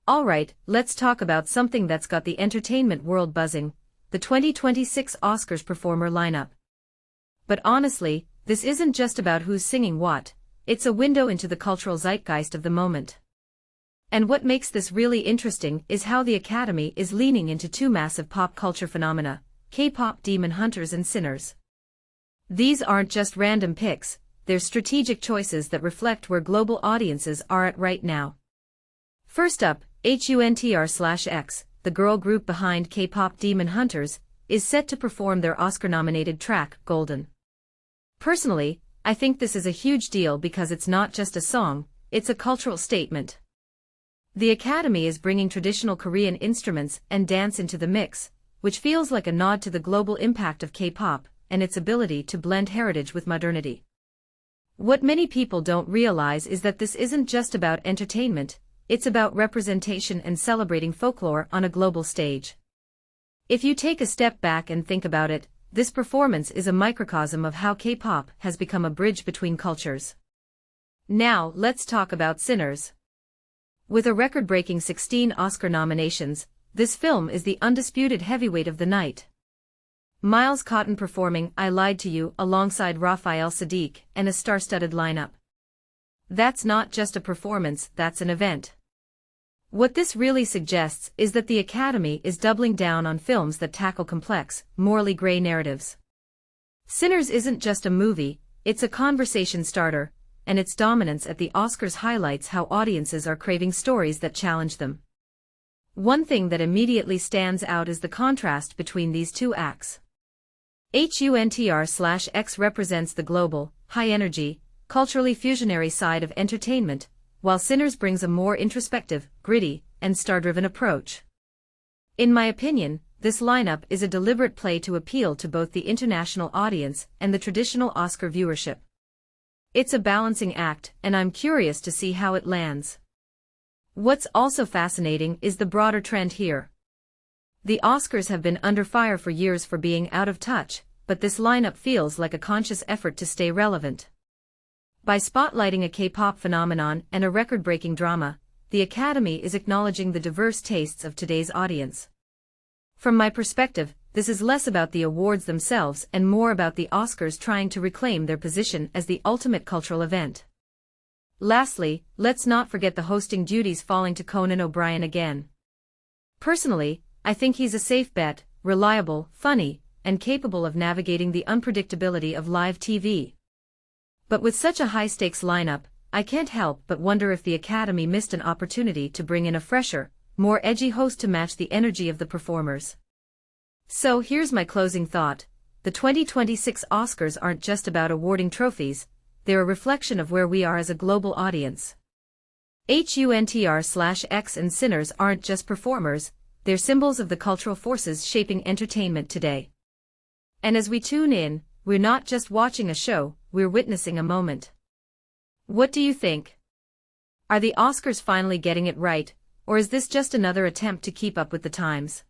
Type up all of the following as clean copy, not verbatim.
Alright, let's talk about something that's got the entertainment world buzzing, the 2026 Oscars performer lineup. But honestly, this isn't just about who's singing what, it's a window into the cultural zeitgeist of the moment. And what makes this really interesting is how the Academy is leaning into two massive pop culture phenomena, K-pop Demon Hunters and Sinners. These aren't just random picks, they're strategic choices that reflect where global audiences are at right now. First up, HUNTR/X, the girl group behind K-pop Demon Hunters, is set to perform their Oscar-nominated track, Golden. Personally, I think this is a huge deal because it's not just a song, it's a cultural statement. The Academy is bringing traditional Korean instruments and dance into the mix, which feels like a nod to the global impact of K-pop and its ability to blend heritage with modernity. What many people don't realize is that this isn't just about entertainment, it's about representation and celebrating folklore on a global stage. If you take a step back and think about it, this performance is a microcosm of how K-pop has become a bridge between cultures. Now, let's talk about Sinners. With a record-breaking 16 Oscar nominations, this film is the undisputed heavyweight of the night. Miles Caton performing I Lied to You alongside Raphael Saadiq and a star-studded lineup. That's not just a performance, that's an event. What this really suggests is that the Academy is doubling down on films that tackle complex, morally gray narratives. Sinners isn't just a movie, it's a conversation starter, and its dominance at the Oscars highlights how audiences are craving stories that challenge them. One thing that immediately stands out is the contrast between these two acts. HUNTR/X represents the global, high-energy, culturally fusionary side of entertainment, while Sinners brings a more introspective, gritty, and star-driven approach. In my opinion, this lineup is a deliberate play to appeal to both the international audience and the traditional Oscar viewership. It's a balancing act, and I'm curious to see how it lands. What's also fascinating is the broader trend here. The Oscars have been under fire for years for being out of touch, but this lineup feels like a conscious effort to stay relevant. By spotlighting a K-pop phenomenon and a record-breaking drama, the Academy is acknowledging the diverse tastes of today's audience. From my perspective, this is less about the awards themselves and more about the Oscars trying to reclaim their position as the ultimate cultural event. Lastly, let's not forget the hosting duties falling to Conan O'Brien again. Personally, I think he's a safe bet, reliable, funny, and capable of navigating the unpredictability of live TV. But with such a high-stakes lineup, I can't help but wonder if the Academy missed an opportunity to bring in a fresher, more edgy host to match the energy of the performers. So here's my closing thought. The 2026 Oscars aren't just about awarding trophies, they're a reflection of where we are as a global audience. HUNTR/X and Sinners aren't just performers, they're symbols of the cultural forces shaping entertainment today. And as we tune in, we're not just watching a show, we're witnessing a moment. What do you think? Are the Oscars finally getting it right, or is this just another attempt to keep up with the times?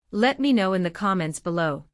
Let me know in the comments below.